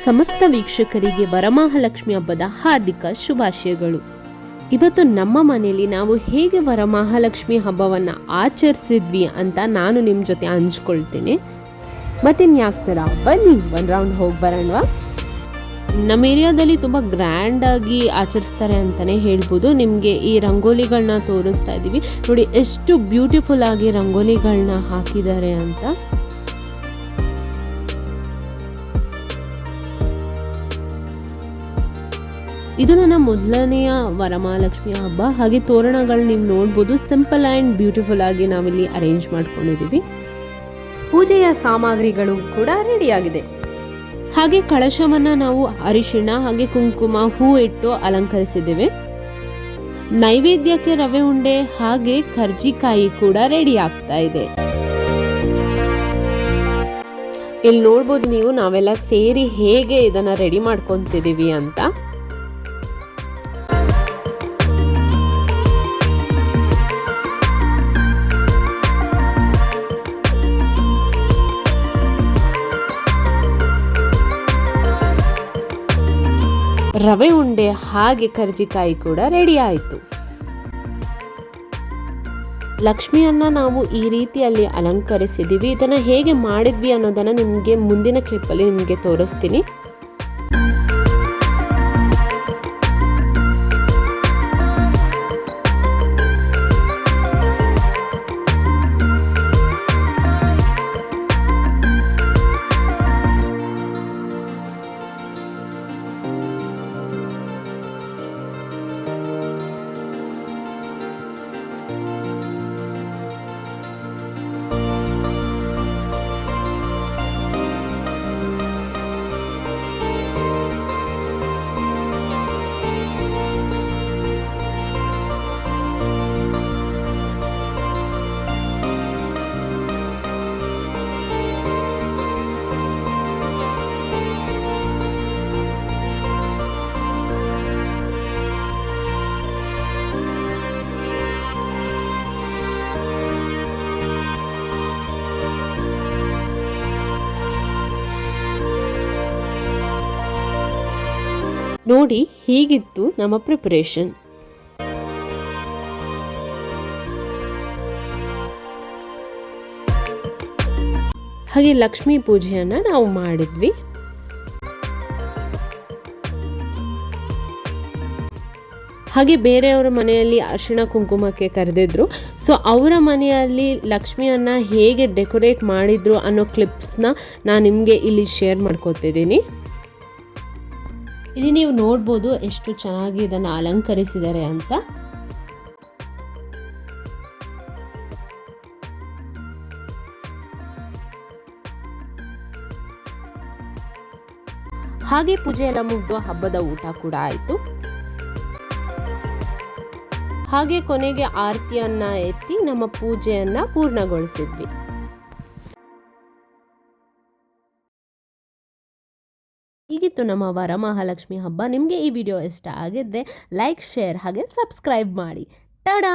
ಸಮಸ್ತ ವೀಕ್ಷಕರಿಗೆ ವರಮಹಾಲಕ್ಷ್ಮಿ ಹಬ್ಬದ ಹಾರ್ದಿಕ ಶುಭಾಶಯಗಳು. ಇವತ್ತು ನಮ್ಮ ಮನೆಯಲ್ಲಿ ನಾವು ಹೇಗೆ ವರಮಹಾಲಕ್ಷ್ಮಿ ಹಬ್ಬವನ್ನು ಆಚರಿಸಿದ್ವಿ ಅಂತ ನಾನು ನಿಮ್ಮ ಜೊತೆ ಹಂಚ್ಕೊಳ್ತೇನೆ. ಮತ್ತಿನ್ಯಾಕ್ತರ ಬನ್ನಿ ಒಂದು ರೌಂಡ್ ಹೋಗಿ ಬರೋಣವಾ. ನಮ್ಮ ಏರಿಯಾದಲ್ಲಿ ತುಂಬ ಗ್ರ್ಯಾಂಡಾಗಿ ಆಚರಿಸ್ತಾರೆ ಅಂತಲೇ ಹೇಳ್ಬೋದು. ನಿಮಗೆ ಈ ರಂಗೋಲಿಗಳನ್ನ ತೋರಿಸ್ತಾ ಇದ್ದೀವಿ ನೋಡಿ, ಎಷ್ಟು ಬ್ಯೂಟಿಫುಲ್ ಆಗಿ ರಂಗೋಲಿಗಳನ್ನ ಹಾಕಿದ್ದಾರೆ ಅಂತ. ಇದು ನನ್ನ ಮೊದಲನೆಯ ವರಮಹಾಲಕ್ಷ್ಮಿ ಹಬ್ಬ. ಹಾಗೆ ತೋರಣಗಳು ನೀವು ನೋಡ್ಬೋದು, ಸಿಂಪಲ್ ಆ್ಯಂಡ್ ಬ್ಯೂಟಿಫುಲ್ ಆಗಿ ನಾವಿಲ್ಲಿ ಅರೇಂಜ್ ಮಾಡ್ಕೊಂಡಿದ್ದೀವಿ. ಪೂಜೆಯ ಸಾಮಗ್ರಿಗಳು ಕೂಡ ರೆಡಿಯಾಗಿದೆ. ಹಾಗೆ ಕಳಶವನ್ನು ನಾವು ಅರಿಶಿಣ ಹಾಗೆ ಕುಂಕುಮ ಹೂ ಇಟ್ಟು ಅಲಂಕರಿಸಿದ್ದೇವೆ. ನೈವೇದ್ಯಕ್ಕೆ ರವೆ ಉಂಡೆ ಹಾಗೆ ಕರ್ಜಿಕಾಯಿ ಕೂಡ ರೆಡಿ ಆಗ್ತಾ ಇದೆ. ಇಲ್ಲಿ ನೋಡ್ಬೋದು ನೀವು, ನಾವೆಲ್ಲ ಸೇರಿ ಹೇಗೆ ಇದನ್ನ ರೆಡಿ ಮಾಡ್ಕೊಂತಿದೀವಿ ಅಂತ. ರವೆ ಉಂಡೆ ಹಾಗೆ ಕರ್ಜಿಕಾಯಿ ಕೂಡ ರೆಡಿ ಆಯಿತು. ಲಕ್ಷ್ಮಿಯನ್ನ ನಾವು ಈ ರೀತಿಯಲ್ಲಿ ಅಲಂಕರಿಸಿದ್ದೀವಿ. ಇದನ್ನು ಹೇಗೆ ಮಾಡಿದ್ವಿ ಅನ್ನೋದನ್ನು ನಿಮಗೆ ಮುಂದಿನ ಕ್ಲಿಪ್ಪಲ್ಲಿ ನಿಮಗೆ ತೋರಿಸ್ತೀನಿ. ನೋಡಿ, ಹೀಗಿತ್ತು ನಮ್ಮ ಪ್ರಿಪರೇಷನ್. ಹಾಗೆ ಲಕ್ಷ್ಮೀ ಪೂಜೆಯನ್ನ ನಾವು ಮಾಡಿದ್ವಿ. ಹಾಗೆ ಬೇರೆಯವರ ಮನೆಯಲ್ಲಿ ಅರಿಶಿಣ ಕುಂಕುಮಕ್ಕೆ ಕರೆದಿದ್ರು. ಸೊ ಅವರ ಮನೆಯಲ್ಲಿ ಲಕ್ಷ್ಮಿಯನ್ನ ಹೇಗೆ ಡೆಕೋರೇಟ್ ಮಾಡಿದ್ರು ಅನ್ನೋ ಕ್ಲಿಪ್ಸ್ನ ನಾನು ನಿಮಗೆ ಇಲ್ಲಿ ಶೇರ್ ಮಾಡ್ಕೊತಿದ್ದೀನಿ. ಇಲ್ಲಿ ನೀವು ನೋಡ್ಬೋದು ಎಷ್ಟು ಚೆನ್ನಾಗಿ ಇದನ್ನು ಅಲಂಕರಿಸಿದ್ದಾರೆ ಅಂತ. ಹಾಗೆ ಪೂಜೆ ಎಲ್ಲ ಮುಗಿದು ಹಬ್ಬದ ಊಟ ಕೂಡ ಆಯಿತು. ಹಾಗೆ ಕೊನೆಗೆ ಆರತಿಯನ್ನ ಎತ್ತಿ ನಮ್ಮ ಪೂಜೆಯನ್ನ ಪೂರ್ಣಗೊಳಿಸಿದ್ವಿ. ಹೀಗಿತ್ತು ನಮ್ಮ ವರಮಹಾಲಕ್ಷ್ಮಿ ಹಬ್ಬ. ನಿಮಗೆ ಈ ವಿಡಿಯೋ ಇಷ್ಟ ಆಗಿದ್ರೆ ಲೈಕ್, ಶೇರ್ ಹಾಗೆ ಸಬ್ಸ್ಕ್ರೈಬ್ ಮಾಡಿ. ಟಾಡಾ.